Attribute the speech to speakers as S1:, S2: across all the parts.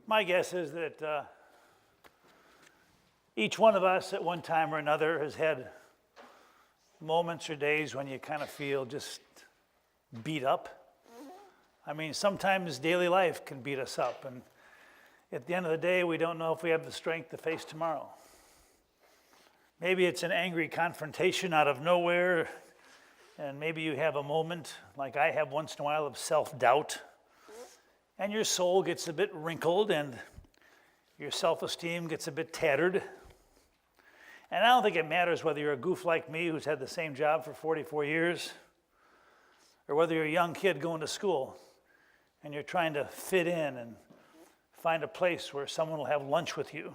S1: My guess is that each one of us at one time or another has had moments or days when you kind of feel just beat up. I mean, sometimes daily life can beat us up, and at the end of the day, we don't know if we have the strength to face tomorrow. Maybe it's an angry confrontation out of nowhere, and maybe you have a moment, like I have once in a while, of self-doubt, and your soul gets a bit wrinkled, and your self-esteem gets a bit tattered. And I don't think it matters whether you're a goof like me who's had the same job for 44 years, or whether you're a young kid going to school and you're trying to fit in and find a place where someone will have lunch with you.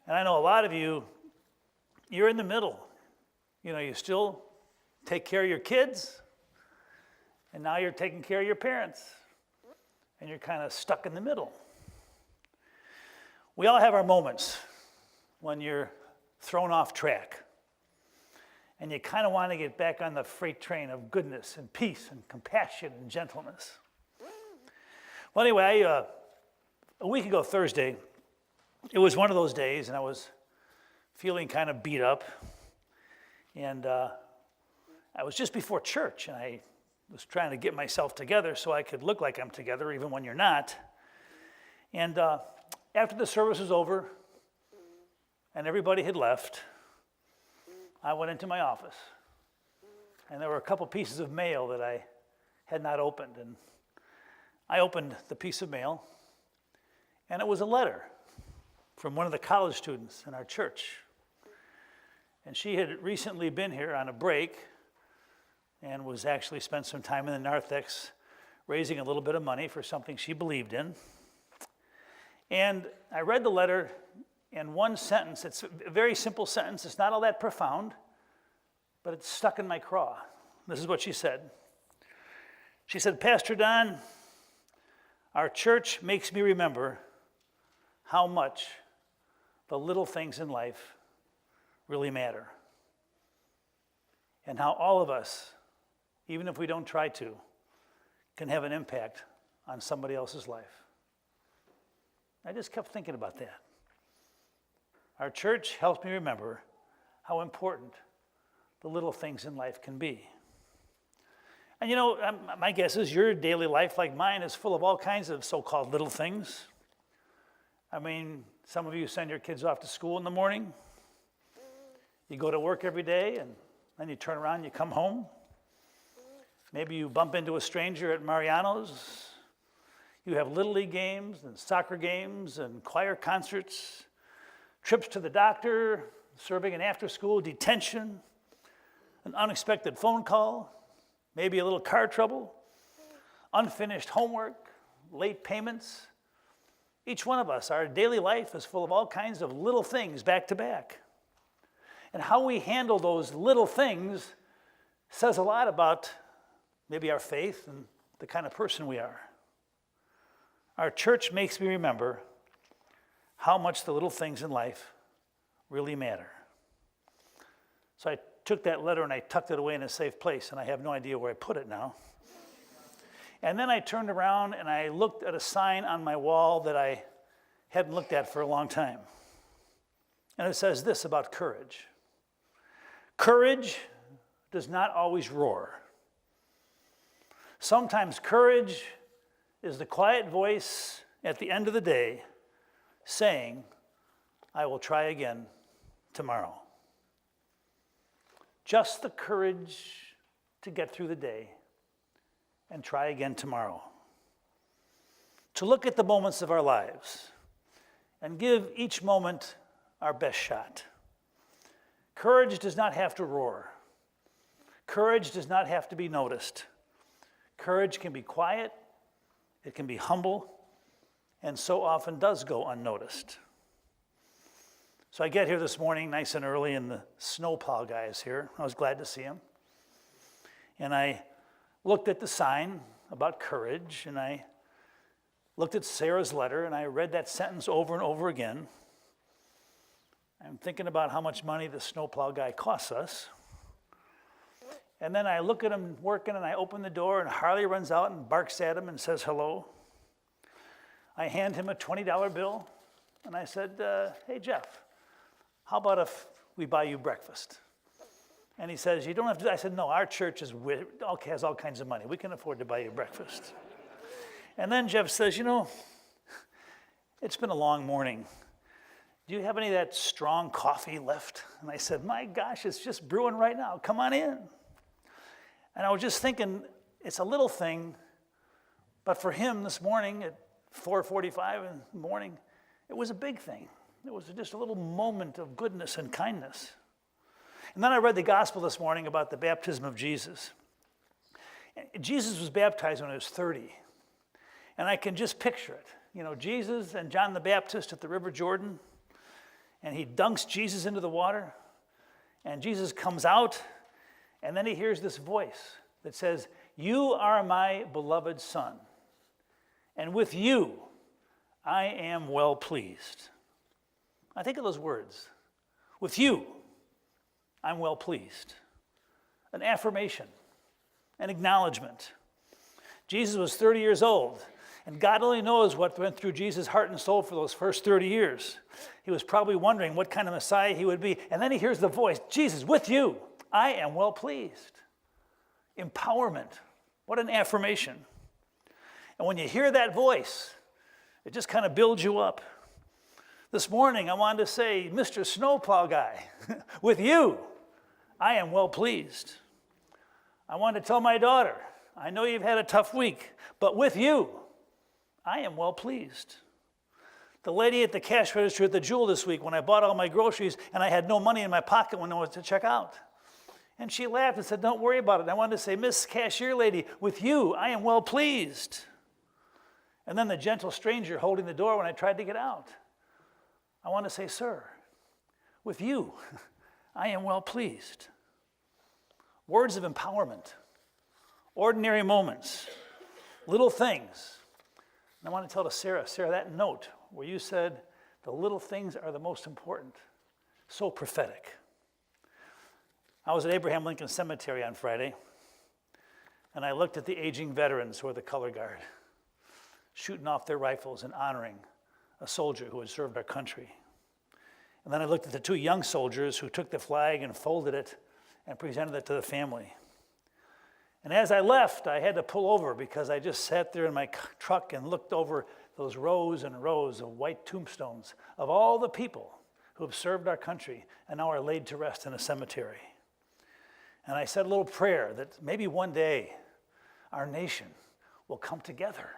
S1: And I know a lot of you, you're in the middle. You know, you still take care of your kids, and now you're taking care of your parents, and you're kind of stuck in the middle. We all have our moments when you're thrown off track, and you kind of want to get back on the freight train of goodness and peace and compassion and gentleness. Well, anyway, a week ago Thursday, it was one of those days, and I was feeling kind of beat up, and I was just before church, and I was trying to get myself together so I could look like I'm together even when you're not. And after the service was over and everybody had left, I went into my office, and there were a couple pieces of mail that I had not opened, and I opened the piece of mail, and it was a letter from one of the college students in our church. And she had recently been here on a break and was actually spent some time in the narthex raising a little bit of money for something she believed in. And I read the letter in one sentence. It's a very simple sentence. It's not all that profound, but it's stuck in my craw. This is what she said. She said, "Pastor Don, our church makes me remember how much the little things in life really matter, and how all of us, even if we don't try to, can have an impact on somebody else's life." I just kept thinking about that. Our church helps me remember how important the little things in life can be. And you know, my guess is your daily life, like mine, is full of all kinds of so-called little things. I mean, some of you send your kids off to school in the morning. You go to work every day, and then you turn around and you come home. Maybe you bump into a stranger at Mariano's. You have Little League games and soccer games and choir concerts, trips to the doctor, serving an after-school detention, an unexpected phone call, maybe a little car trouble, unfinished homework, late payments. Each one of us, our daily life is full of all kinds of little things back to back. And how we handle those little things says a lot about maybe our faith and the kind of person we are. Our church makes me remember how much the little things in life really matter. So I took that letter and I tucked it away in a safe place, and I have no idea where I put it now. And then I turned around and I looked at a sign on my wall that I hadn't looked at for a long time. And it says this about courage. Courage does not always roar. Sometimes courage is the quiet voice at the end of the day saying, "I will try again tomorrow." Just the courage to get through the day and try again tomorrow. To look at the moments of our lives and give each moment our best shot. Courage does not have to roar. Courage does not have to be noticed. Courage can be quiet, it can be humble, and so often does go unnoticed. So I get here this morning nice and early, and the snowplow guy is here. I was glad to see him. And I looked at the sign about courage, and I looked at Sarah's letter, and I read that sentence over and over again. I'm thinking about how much money the snowplow guy costs us. And then I look at him working, and I open the door, and Harley runs out and barks at him and says hello. I hand him a $20 bill, and I said, hey, Jeff, how about if we buy you breakfast? And he says, you don't have to. I said, no, our church has all kinds of money. We can afford to buy you breakfast. And then Jeff says, it's been a long morning. Do you have any of that strong coffee left? And I said, my gosh, it's just brewing right now. Come on in. And I was just thinking, it's a little thing, but for him this morning at 4:45 in the morning, it was a big thing. It was just a little moment of goodness and kindness. And then I read the gospel this morning about the baptism of Jesus. Jesus was baptized when he was 30. And I can just picture it. Jesus and John the Baptist at the River Jordan, and he dunks Jesus into the water, and Jesus comes out, and then he hears this voice that says, you are my beloved Son, and with you I am well pleased. I think of those words. With you, I'm well pleased. An affirmation, an acknowledgement. Jesus was 30 years old, and God only knows what went through Jesus' heart and soul for those first 30 years. He was probably wondering what kind of Messiah he would be. And then he hears the voice, Jesus, with you, I am well pleased. Empowerment. What an affirmation. And when you hear that voice, it just kind of builds you up. This morning, I wanted to say, Mr. Snowplow Guy, with you, I am well pleased. I wanted to tell my daughter, I know you've had a tough week, but with you, I am well pleased. The lady at the cash register at the Jewel this week when I bought all my groceries and I had no money in my pocket when I was to check out. And she laughed and said, don't worry about it. And I wanted to say, Miss Cashier Lady, with you, I am well pleased. And then the gentle stranger holding the door when I tried to get out. I want to say, sir, with you, I am well pleased. Words of empowerment, ordinary moments, little things. And I want to tell to Sarah, that note where you said the little things are the most important, so prophetic. I was at Abraham Lincoln Cemetery on Friday, and I looked at the aging veterans who are the color guard, shooting off their rifles and honoring a soldier who had served our country. And then I looked at the two young soldiers who took the flag and folded it and presented it to the family. And as I left, I had to pull over because I just sat there in my truck and looked over those rows and rows of white tombstones of all the people who have served our country and now are laid to rest in a cemetery. And I said a little prayer that maybe one day our nation will come together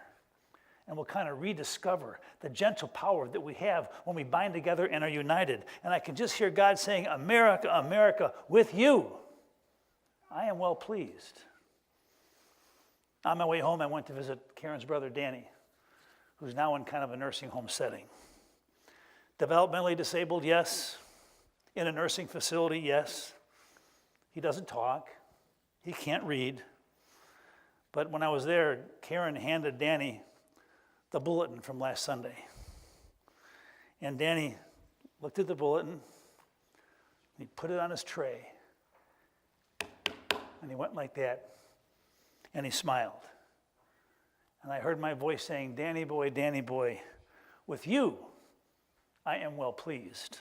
S1: and we'll kind of rediscover the gentle power that we have when we bind together and are united. And I can just hear God saying, America, America, with you, I am well pleased. On my way home, I went to visit Karen's brother, Danny, who's now in kind of a nursing home setting. Developmentally disabled, yes. In a nursing facility, yes. He doesn't talk. He can't read. But when I was there, Karen handed Danny the bulletin from last Sunday. And Danny looked at the bulletin, he put it on his tray, and he went like that, and he smiled. And I heard my voice saying, Danny boy, with you, I am well pleased.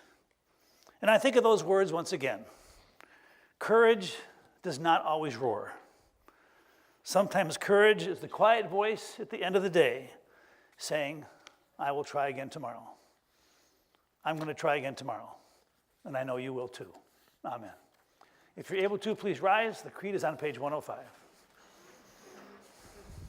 S1: And I think of those words once again. Courage does not always roar. Sometimes courage is the quiet voice at the end of the day saying, I will try again tomorrow. I'm going to try again tomorrow. And I know you will too. Amen. If you're able to, please rise. The creed is on page 105.